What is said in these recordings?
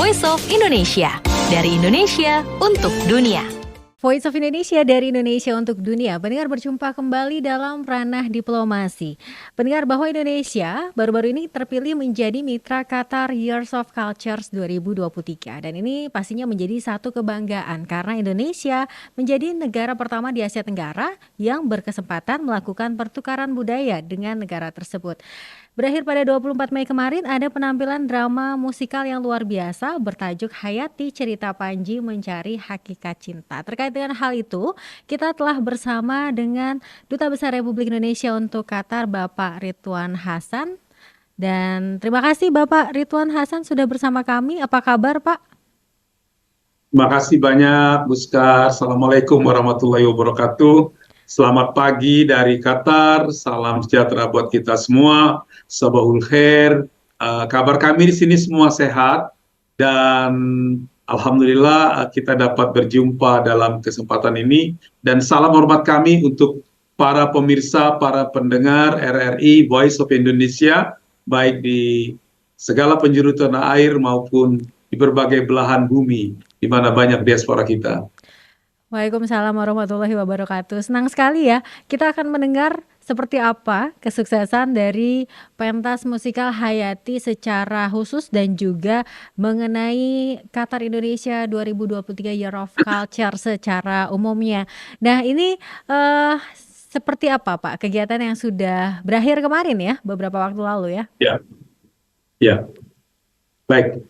Voice of Indonesia. Dari Indonesia untuk dunia. Voice of Indonesia dari Indonesia untuk dunia. Pendengar, berjumpa kembali dalam ranah diplomasi. Pendengar, bahwa Indonesia baru-baru ini terpilih menjadi mitra Qatar Years of Cultures 2023. Dan ini pastinya menjadi satu kebanggaan karena Indonesia menjadi negara pertama di Asia Tenggara yang berkesempatan melakukan pertukaran budaya dengan negara tersebut. Berakhir pada 24 Mei kemarin, ada penampilan drama musikal yang luar biasa bertajuk Hayati Cerita Panji Mencari Hakikat Cinta. Terkait dengan hal itu, kita telah bersama dengan Duta Besar Republik Indonesia untuk Qatar, Bapak Ridwan Hasan. Dan terima kasih Bapak Ridwan Hasan sudah bersama kami. Apa kabar, Pak? Terima kasih banyak, Buskar. Assalamualaikum warahmatullahi wabarakatuh. Selamat pagi dari Qatar, salam sejahtera buat kita semua, sabahul khair. Kabar kami di sini semua sehat dan alhamdulillah kita dapat berjumpa dalam kesempatan ini. Dan salam hormat kami untuk para pemirsa, para pendengar RRI Voice of Indonesia, baik di segala penjuru tanah air maupun di berbagai belahan bumi, di mana banyak diaspora kita. Waalaikumsalam warahmatullahi wabarakatuh. Senang sekali ya, kita akan mendengar seperti apa kesuksesan dari pentas musikal Hayati secara khusus dan juga mengenai Qatar Indonesia 2023 Year of Culture secara umumnya. Nah, ini seperti apa Pak kegiatan yang sudah berakhir kemarin ya, beberapa waktu lalu ya? Ya. Baik,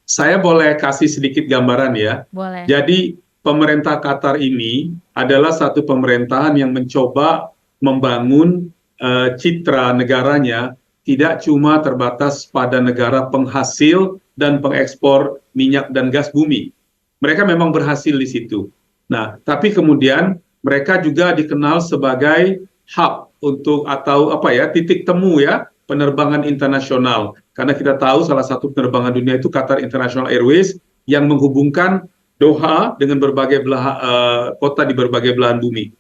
saya boleh kasih sedikit gambaran ya. Boleh. Jadi pemerintah Qatar ini adalah satu pemerintahan yang mencoba membangun citra negaranya tidak cuma terbatas pada negara penghasil dan pengekspor minyak dan gas bumi. Mereka memang berhasil di situ. Nah, tapi kemudian mereka juga dikenal sebagai hub untuk titik temu ya penerbangan internasional. Karena kita tahu salah satu penerbangan dunia itu Qatar International Airways yang menghubungkan Doha dengan berbagai kota di berbagai belahan bumi.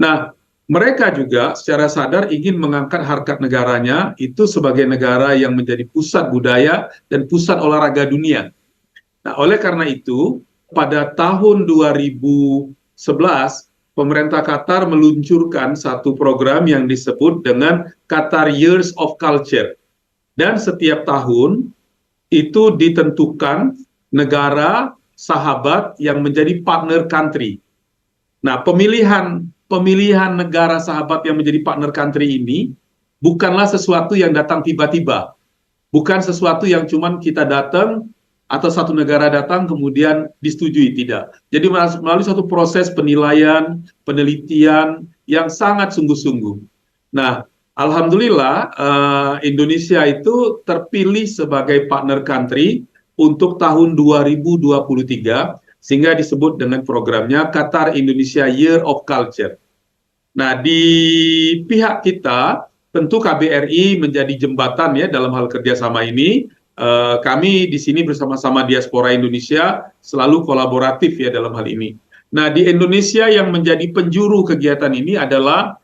Nah, mereka juga secara sadar ingin mengangkat harkat negaranya itu sebagai negara yang menjadi pusat budaya dan pusat olahraga dunia. Nah, oleh karena itu, pada tahun 2011, pemerintah Qatar meluncurkan satu program yang disebut dengan Qatar Years of Culture. Dan setiap tahun itu ditentukan negara sahabat yang menjadi partner country. Nah, pemilihan negara sahabat yang menjadi partner country ini bukanlah sesuatu yang datang tiba-tiba. Bukan sesuatu yang cuman kita datang atau satu negara datang kemudian disetujui, tidak. Jadi melalui satu proses penilaian, penelitian yang sangat sungguh-sungguh. Nah, alhamdulillah Indonesia itu terpilih sebagai partner country untuk tahun 2023, sehingga disebut dengan programnya Qatar Indonesia Year of Culture. Nah, di pihak kita, tentu KBRI menjadi jembatan ya dalam hal kerjasama ini. Kami di sini bersama-sama diaspora Indonesia selalu kolaboratif ya dalam hal ini. Nah, di Indonesia yang menjadi penjuru kegiatan ini adalah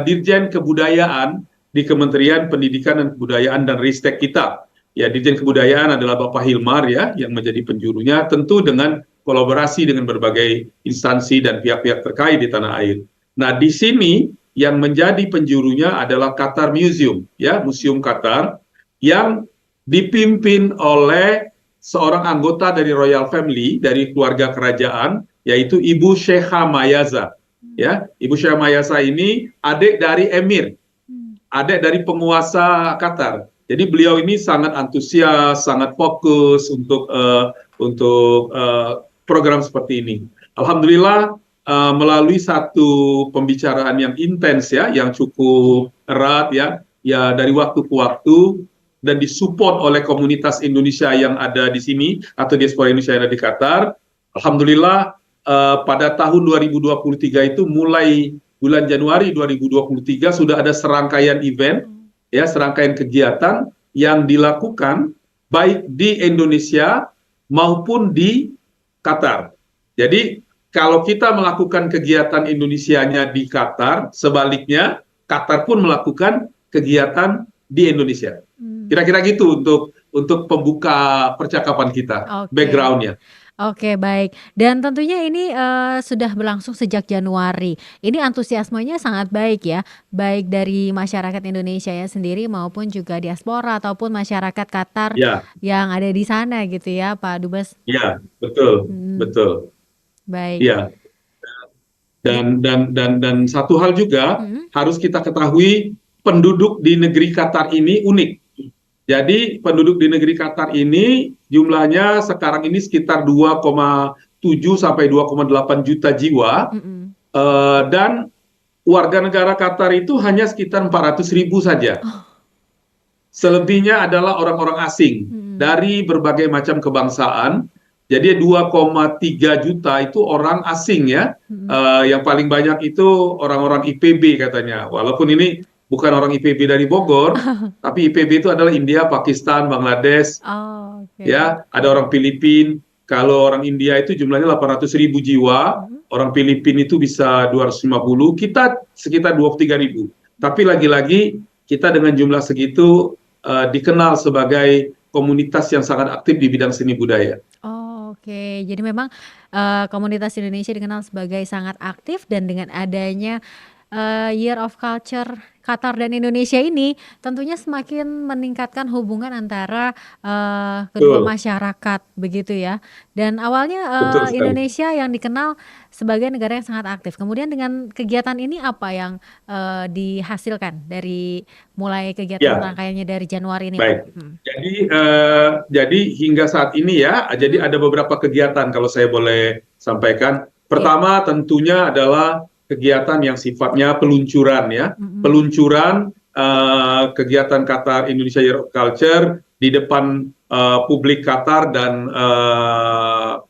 Dirjen Kebudayaan di Kementerian Pendidikan dan Kebudayaan dan Ristek kita. Ya, Dirjen Kebudayaan adalah Bapak Hilmar ya, yang menjadi penjurunya, tentu dengan kolaborasi dengan berbagai instansi dan pihak-pihak terkait di tanah air. Nah, di sini yang menjadi penjurunya adalah Qatar Museum, ya, Museum Qatar, yang dipimpin oleh seorang anggota dari Royal Family, dari keluarga kerajaan, yaitu Ibu Sheikha Mayaza. Ya, Ibu Sheikha Mayaza ini adik dari Emir, adik dari penguasa Qatar. Jadi beliau ini sangat antusias, sangat fokus untuk program seperti ini. Alhamdulillah melalui satu pembicaraan yang intens ya, yang cukup erat ya dari waktu ke waktu dan disupport oleh komunitas Indonesia yang ada di sini atau diaspora Indonesia yang ada di Qatar. Alhamdulillah pada tahun 2023 itu mulai bulan Januari 2023 sudah ada serangkaian event. Ya, serangkaian kegiatan yang dilakukan baik di Indonesia maupun di Qatar. Jadi kalau kita melakukan kegiatan Indonesianya di Qatar, sebaliknya Qatar pun melakukan kegiatan di Indonesia. Kira-kira gitu untuk untuk pembuka percakapan kita, Oke. background-nya. Oke, baik. Dan tentunya ini, sudah berlangsung sejak Januari. Ini antusiasmenya sangat baik ya, baik dari masyarakat Indonesia ya sendiri maupun juga diaspora ataupun masyarakat Qatar Ya, yang ada di sana gitu ya, Pak Dubes? ya, betul, Mhm, betul. baik. Ya, Ja dan satu hal juga mhm, harus kita ketahui, penduduk di negeri Qatar ini unik. Jadi penduduk di negeri Qatar ini jumlahnya sekarang ini sekitar 2,7 sampai 2,8 juta jiwa, mhm. dan warga negara Qatar itu hanya sekitar 400.000 saja. Oh, Selebihnya adalah orang-orang asing mhm, dari berbagai macam kebangsaan. Jadi 2,3 juta itu orang asing ya. mhm. Yang paling banyak itu orang-orang IPB katanya. Walaupun ini bukan orang IPB dari Bogor, tapi IPB itu adalah India, Pakistan, Bangladesh, Oh, oke. ya. Ada orang Filipin. Kalau orang India itu jumlahnya 800.000 jiwa, Mhm. orang Filipin itu bisa 250, kita sekitar 23.000. Tapi lagi-lagi kita dengan jumlah segitu dikenal sebagai komunitas yang sangat aktif di bidang seni budaya. Oh, oke. Jadi memang, komunitas Indonesia dikenal sebagai sangat aktif dan dengan adanya, Year of Culture Qatar dan Indonesia ini tentunya semakin meningkatkan hubungan antara, kedua Betul, masyarakat begitu ya. Dan awalnya, betul sekali. Indonesia yang dikenal sebagai negara yang sangat aktif. Kemudian dengan kegiatan ini apa yang, dihasilkan dari mulai kegiatan Ya, rangkaiannya dari Januari ini, Pak? baik. Mhm. Jadi hingga saat ini ya, Mhm. jadi ada beberapa kegiatan kalau saya boleh sampaikan. Iya. Pertama tentunya adalah kegiatan yang sifatnya peluncuran ya, Mhm. peluncuran kegiatan Qatar Indonesia Year of Culture di depan publik Qatar dan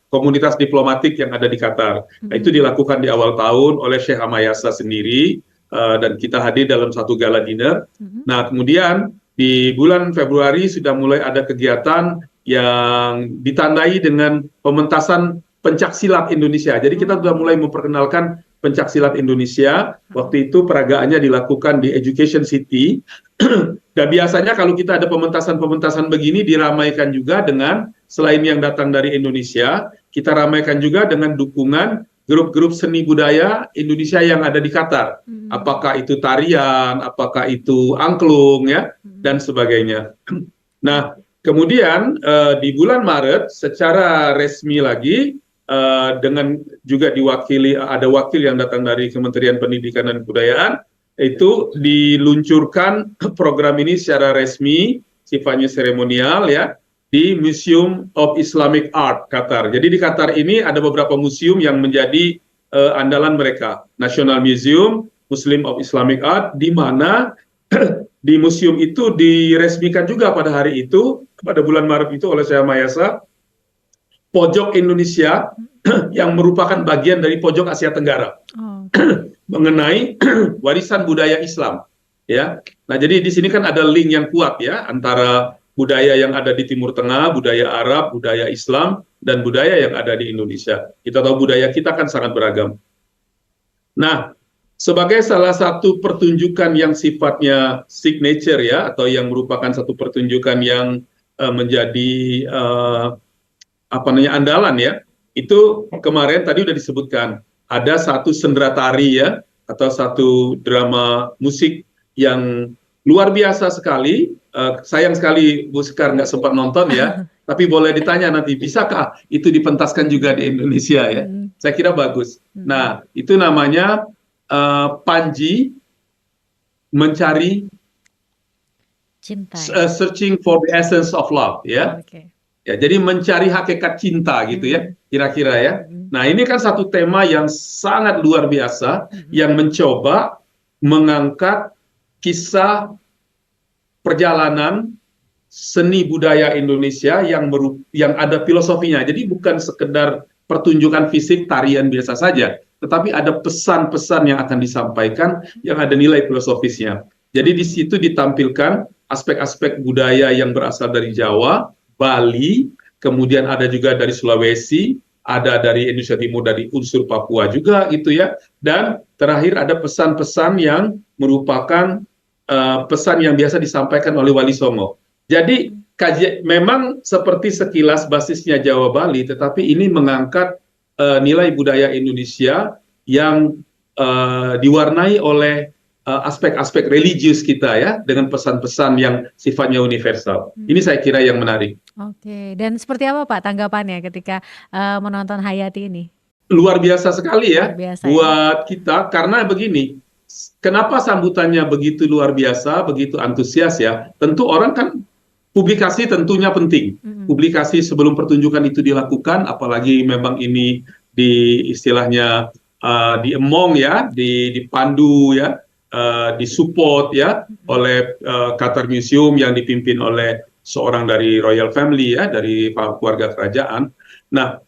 komunitas diplomatik yang ada di Qatar. Nah, itu Mhm. dilakukan di awal tahun oleh Sheikh Hamayasa sendiri, dan kita hadir dalam satu gala dinner. Mhm. Nah, kemudian di bulan Februari sudah mulai ada kegiatan yang ditandai dengan pementasan pencaksilat Indonesia. Jadi kita sudah mulai Oh, memperkenalkan pencaksilat Indonesia. heeh. Waktu itu peragaannya dilakukan di Education City. Dan biasanya kalau kita ada pementasan-pementasan begini diramaikan juga dengan, selain yang datang dari Indonesia, kita ramaikan juga dengan dukungan grup-grup seni budaya Indonesia yang ada di Qatar. Mhm. Apakah itu tarian, apakah itu angklung ya, Mhm. dan sebagainya. Oh, Nah, kemudian di bulan Maret secara resmi lagi, dengan juga diwakili, ada wakil yang datang dari Kementerian Pendidikan dan Kebudayaan, itu diluncurkan program ini secara resmi, sifatnya seremonial ya, di Museum of Islamic Art Qatar. Jadi di Qatar ini ada beberapa museum yang menjadi andalan mereka. National Museum, Muslim of Islamic Art, di mana di museum itu diresmikan juga pada hari itu, pada bulan Maret itu oleh Syekh Mayasa, pojok Indonesia yang merupakan bagian dari pojok Asia Tenggara oke. mengenai warisan budaya Islam. Ya, nah jadi di sini kan ada link yang kuat ya antara budaya yang ada di Timur Tengah, budaya Arab, budaya Islam, dan budaya yang ada di Indonesia. Kita tahu budaya kita kan sangat beragam. Nah, sebagai salah satu pertunjukan yang sifatnya signature ya, atau yang merupakan satu pertunjukan yang menjadi apa namanya andalan ya, itu kemarin tadi udah disebutkan ada satu sendera tari ya, atau satu drama musik yang luar biasa sekali. Sayang sekali Bu Sekar nggak sempat nonton ya, tapi boleh ditanya nanti, bisakah itu dipentaskan juga di Indonesia ya? Mhm. Saya kira bagus. Mhm. Nah, itu namanya Panji mencari Cinta ya? searching for the essence of love ya. Oke. Ya, jadi mencari hakikat cinta gitu ya, Mhm. kira-kira ya. Mhm. Nah, ini kan satu tema yang sangat luar biasa Mhm. yang mencoba mengangkat kisah perjalanan seni budaya Indonesia yang ada filosofinya. Jadi bukan sekedar pertunjukan fisik tarian biasa saja, tetapi ada pesan-pesan yang akan disampaikan yang ada nilai filosofisnya. Jadi di situ ditampilkan aspek-aspek budaya yang berasal dari Jawa, Bali, kemudian ada juga dari Sulawesi, ada dari Indonesia Timur, dari unsur Papua juga gitu ya. Dan terakhir ada pesan-pesan yang merupakan pesan yang biasa disampaikan oleh Wali Songo. Jadi memang seperti sekilas basisnya Jawa Bali, tetapi ini mengangkat nilai budaya Indonesia yang diwarnai oleh aspek-aspek religius kita ya, dengan pesan-pesan yang sifatnya universal. Ini saya kira yang menarik. Oke, dan seperti apa Pak tanggapannya ketika menonton Hayati ini? Luar biasa sekali ya Luar biasa ya. buat kita, karena begini, kenapa sambutannya begitu luar biasa, begitu antusias ya? Tentu orang kan publikasi tentunya penting. Publikasi sebelum pertunjukan itu dilakukan, apalagi memang ini di istilahnya diemong ya, dipandu ya, disupport ya oleh Qatar Museum yang dipimpin oleh seorang dari royal family ya, dari keluarga kerajaan. Nah,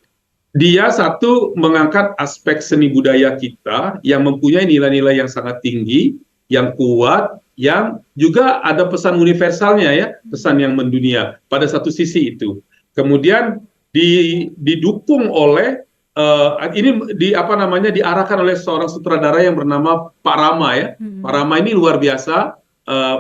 dia satu mengangkat aspek seni budaya kita yang mempunyai nilai-nilai yang sangat tinggi, yang kuat, yang juga ada pesan universalnya ya, pesan yang mendunia pada satu sisi itu. Kemudian didukung oleh ini diarahkan oleh seorang sutradara yang bernama Pak Rama ya. Pak Rama ini luar biasa,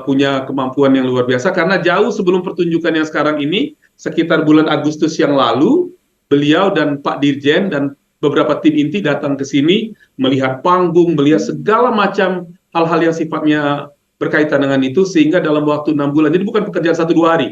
punya kemampuan yang luar biasa, karena jauh sebelum pertunjukan yang sekarang ini, sekitar bulan Agustus yang lalu, beliau dan Pak Dirjen dan beberapa tim inti datang ke sini, melihat panggung, melihat segala macam hal-hal yang sifatnya berkaitan dengan itu, sehingga dalam waktu 6 bulan, jadi bukan pekerjaan 1-2 hari,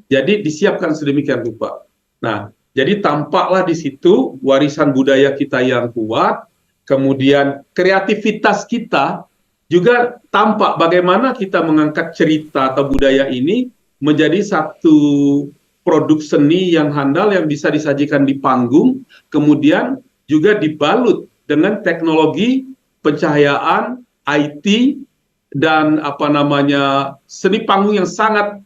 jadi disiapkan sedemikian rupa. Nah, jadi tampaklah di situ warisan budaya kita yang kuat, kemudian kreativitas kita juga tampak bagaimana kita mengangkat cerita atau budaya ini menjadi satu produk seni yang handal yang bisa disajikan di panggung, kemudian juga dibalut dengan teknologi pencahayaan, IT, dan seni panggung yang sangat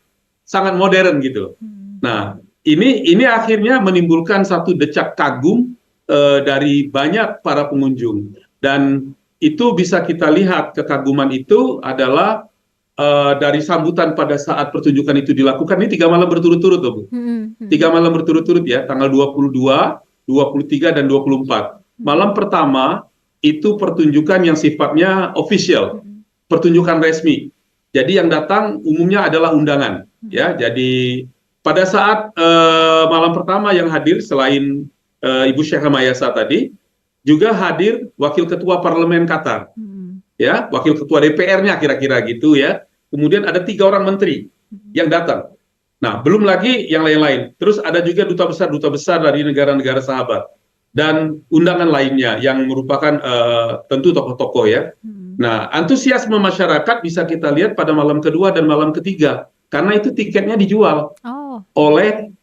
modern gitu. Nah, ini akhirnya menimbulkan satu decak kagum dari banyak para pengunjung, dan itu bisa kita lihat kekaguman itu adalah dari sambutan pada saat pertunjukan itu dilakukan. Ini 3 malam berturut-turut Bu. 3 malam berturut-turut ya, tanggal 22, 23, dan 24. Malam pertama itu pertunjukan yang sifatnya official, pertunjukan resmi. Jadi yang datang umumnya adalah undangan ya. Jadi pada saat malam pertama yang hadir selain Ibu Sheikha Mayasa tadi, juga hadir Wakil Ketua Parlemen Qatar. Ya, Wakil Ketua DPR-nya kira-kira gitu ya. Kemudian ada 3 orang menteri yang datang. Nah, belum lagi yang lain-lain. Terus ada juga duta besar dari negara-negara sahabat dan undangan lainnya yang merupakan tentu tokoh-tokoh ya. Nah, antusiasme masyarakat bisa kita lihat pada malam kedua dan malam ketiga, karena itu tiketnya dijual oleh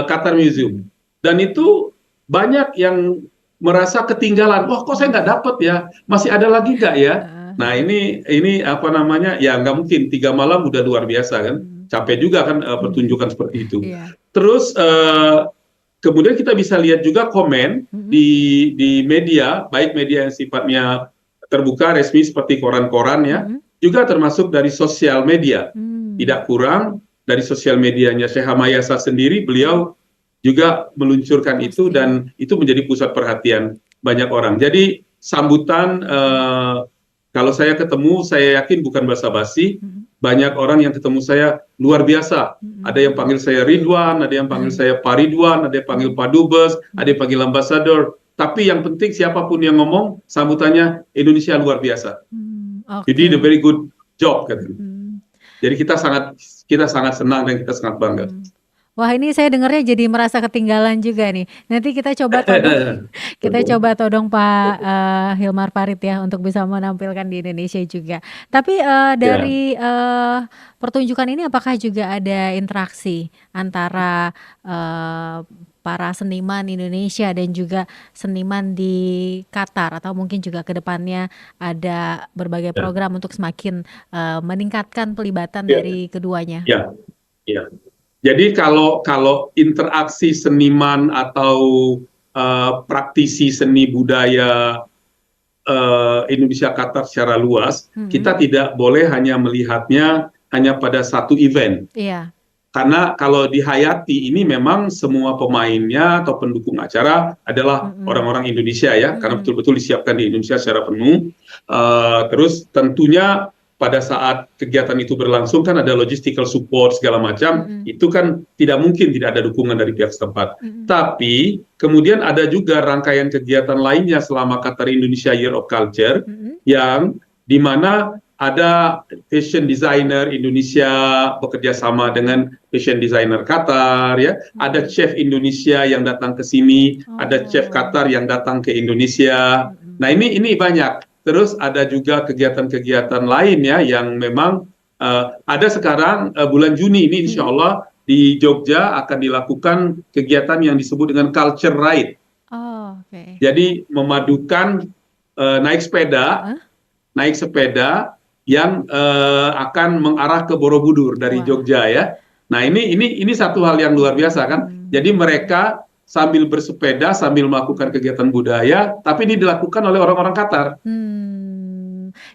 Qatar Museum, dan itu banyak yang merasa ketinggalan. Wah, kok saya nggak dapat ya? Masih ada lagi nggak ya? Nah, ini ya nggak mungkin, 3 malam udah luar biasa kan, capek juga kan pertunjukan seperti itu. Terus kemudian kita bisa lihat juga komen di media, baik media yang sifatnya terbuka resmi seperti koran-koran ya, juga termasuk dari sosial media. Tidak kurang dari sosial medianya Sheikha Mayasa sendiri, beliau juga meluncurkan itu, dan itu menjadi pusat perhatian banyak orang. Jadi sambutan, kalau saya ketemu, saya yakin bukan basa-basi. Banyak orang yang ketemu saya luar biasa. Ada yang panggil saya Ridwan, ada yang panggil saya Pak Ridwan, ada yang panggil Pak Dubes, ada yang panggil Ambassador. Tapi yang penting siapapun yang ngomong, sambutannya Indonesia luar biasa. You did a very good job, katanya. Jadi kita sangat senang dan kita sangat bangga. Wah, ini saya dengarnya jadi merasa ketinggalan juga nih. Nanti kita coba todong Pak Hilmar Farid ya untuk bisa menampilkan di Indonesia juga. Tapi dari pertunjukan ini apakah juga ada interaksi antara para seniman Indonesia dan juga seniman di Qatar, atau mungkin juga ke depannya ada berbagai program untuk semakin meningkatkan pelibatan dari keduanya? Ya. Jadi kalau interaksi seniman atau praktisi seni budaya Indonesia Qatar secara luas, kita tidak boleh hanya melihatnya hanya pada satu event. Karena kalau di Hayati ini memang semua pemainnya atau pendukung acara adalah orang-orang Indonesia ya, karena betul-betul disiapkan di Indonesia secara penuh. Terus tentunya pada saat kegiatan itu berlangsung kan ada logistical support segala macam, Mm-mm. itu kan tidak mungkin tidak ada dukungan dari pihak setempat. Mm-mm. Tapi kemudian ada juga rangkaian kegiatan lainnya selama Qatar Indonesia Year of Culture Mm-mm. yang di mana ada fashion designer Indonesia bekerja sama dengan fashion designer Qatar, ya. Ada chef Indonesia yang datang ke sini, ada chef Oh. Qatar yang datang ke Indonesia. Mm-mm. Nah, ini banyak. Terus ada juga kegiatan-kegiatan lain ya yang memang ada sekarang bulan Juni ini insya Allah di Jogja akan dilakukan kegiatan yang disebut dengan culture ride. Oh, oke. Jadi memadukan naik sepeda, Hah? naik sepeda yang akan mengarah ke Borobudur dari Wah. Jogja ya. Nah, ini satu hal yang luar biasa kan. Jadi mereka sambil bersepeda sambil melakukan kegiatan budaya, tapi ini dilakukan oleh orang-orang Qatar.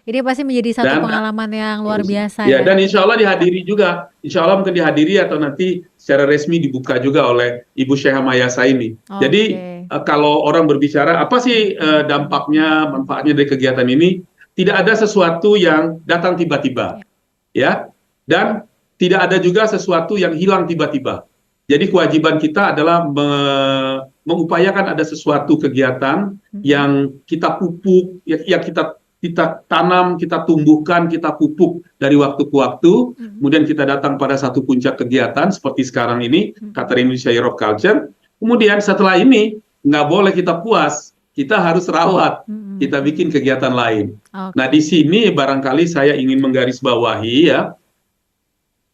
Ini pasti menjadi satu Dan pengalaman yang luar biasa ya, ya. dan insya Allah dihadiri juga. Insya Allah mungkin dihadiri atau nanti secara resmi dibuka juga oleh Ibu Syekha Mayasa ini. Jadi Oke. kalau orang berbicara apa sih dampaknya, manfaatnya dari kegiatan ini, tidak ada sesuatu yang datang tiba-tiba, ya. Dan tidak ada juga sesuatu yang hilang tiba-tiba. Jadi kewajiban kita adalah mengupayakan ada sesuatu kegiatan yang kita pupuk, yang kita tanam, kita tumbuhkan, kita pupuk dari waktu ke waktu. Kemudian kita datang pada satu puncak kegiatan seperti sekarang ini, Qatar Indonesia Year of Culture. Kemudian setelah ini nggak boleh kita puas, kita harus rawat, kita bikin kegiatan lain. Oke. Nah, di sini barangkali saya ingin menggarisbawahi ya,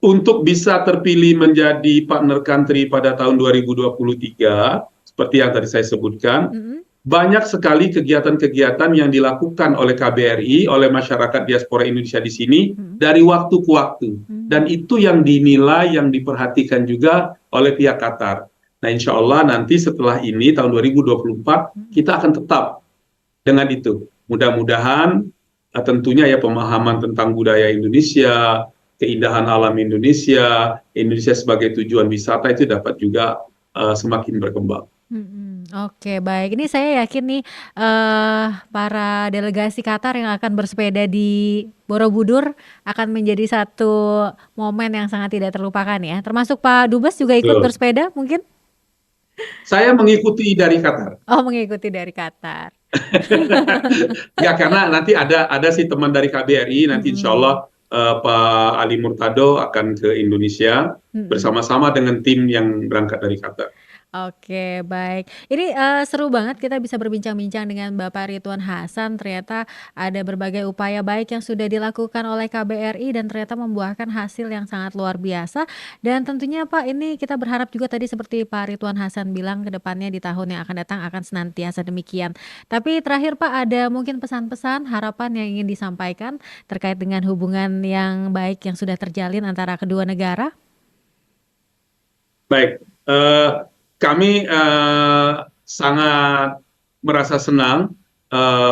untuk bisa terpilih menjadi partner country pada tahun 2023, seperti yang tadi saya sebutkan, banyak sekali kegiatan-kegiatan yang dilakukan oleh KBRI, oleh masyarakat diaspora Indonesia di sini, dari waktu ke waktu. Dan itu yang dinilai, yang diperhatikan juga oleh pihak Qatar. Nah, insya Allah nanti setelah ini, tahun 2024, kita akan tetap dengan itu. Mudah-mudahan tentunya ya pemahaman tentang budaya Indonesia, keindahan alam Indonesia, Indonesia sebagai tujuan wisata itu dapat juga semakin berkembang. Oke, baik. Ini saya yakin nih para delegasi Qatar yang akan bersepeda di Borobudur akan menjadi satu momen yang sangat tidak terlupakan ya. Termasuk Pak Dubes juga ikut Betul. bersepeda mungkin? Saya mengikuti dari Qatar. Oh, mengikuti dari Qatar. Ya, karena nanti ada sih teman dari KBRI, nanti insya Allah Pak Ali Murtado akan ke Indonesia bersama-sama dengan tim yang berangkat dari Qatar. Oke, baik. Ini seru banget kita bisa berbincang-bincang dengan Bapak Ridwan Hasan. Ternyata ada berbagai upaya baik yang sudah dilakukan oleh KBRI dan ternyata membuahkan hasil yang sangat luar biasa. Dan tentunya Pak, ini kita berharap juga tadi seperti Pak Ridwan Hasan bilang ke depannya di tahun yang akan datang akan senantiasa demikian. Tapi terakhir Pak, ada mungkin pesan-pesan, harapan yang ingin disampaikan terkait dengan hubungan yang baik yang sudah terjalin antara kedua negara? Baik, kami sangat merasa senang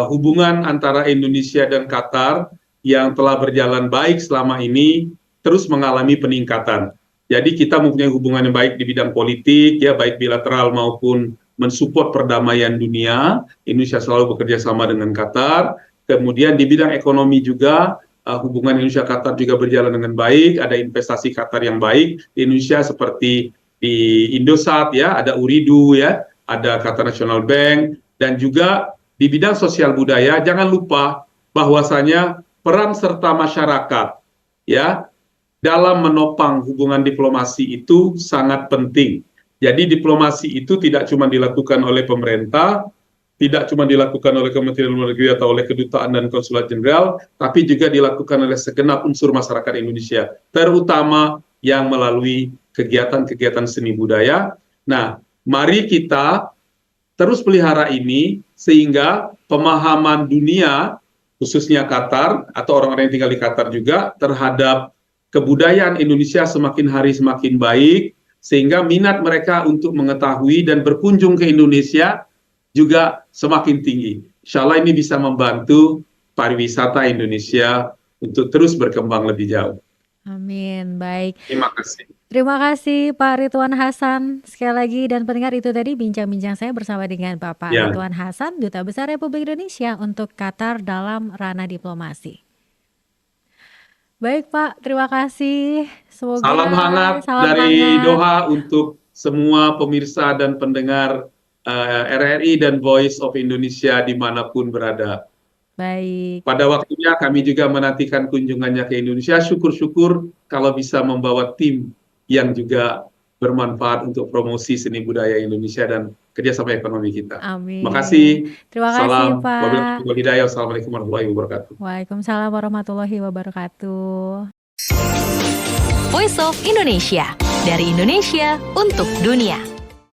hubungan antara Indonesia dan Qatar yang telah berjalan baik selama ini terus mengalami peningkatan. Jadi kita mempunyai hubungan yang baik di bidang politik, ya baik bilateral maupun mensupport perdamaian dunia. Indonesia selalu bekerja sama dengan Qatar. Kemudian di bidang ekonomi juga hubungan Indonesia-Qatar juga berjalan dengan baik. Ada investasi Qatar yang baik di Indonesia seperti di Indosat ya, ada Uridu ya, ada Qatar National Bank, dan juga di bidang sosial budaya jangan lupa bahwasanya peran serta masyarakat ya dalam menopang hubungan diplomasi itu sangat penting. Jadi diplomasi itu tidak cuma dilakukan oleh pemerintah, tidak cuma dilakukan oleh Kementerian Luar Negeri atau oleh Kedutaan dan Konsulat Jenderal, tapi juga dilakukan oleh segenap unsur masyarakat Indonesia, terutama yang melalui kegiatan-kegiatan seni budaya. Nah, mari kita terus pelihara ini sehingga pemahaman dunia, khususnya Qatar atau orang-orang yang tinggal di Qatar juga terhadap kebudayaan Indonesia semakin hari semakin baik, sehingga minat mereka untuk mengetahui dan berkunjung ke Indonesia juga semakin tinggi. Insya Allah ini bisa membantu pariwisata Indonesia untuk terus berkembang lebih jauh. Amin, baik. Terima kasih. Terima kasih Pak Ridwan Hasan sekali lagi, dan pendengar itu tadi bincang-bincang saya bersama dengan Bapak Ridwan Hasan, Duta Besar Republik Indonesia untuk Qatar dalam ranah diplomasi. Baik Pak, terima kasih. Semoga Salam hangat salam dari hangat. Doha untuk semua pemirsa dan pendengar RRI dan Voice of Indonesia dimanapun berada. Baik, Pada waktunya kami juga menantikan kunjungannya ke Indonesia. Syukur-syukur kalau bisa membawa tim yang juga bermanfaat untuk promosi seni budaya Indonesia dan kerjasama ekonomi kita. Terima kasih. amin. Terima kasih Salam. Pak. Wabillahi hidayah. Wassalamualaikum warahmatullahi wabarakatuh. Waalaikumsalam warahmatullahi wabarakatuh. Voice of Indonesia, dari Indonesia untuk dunia.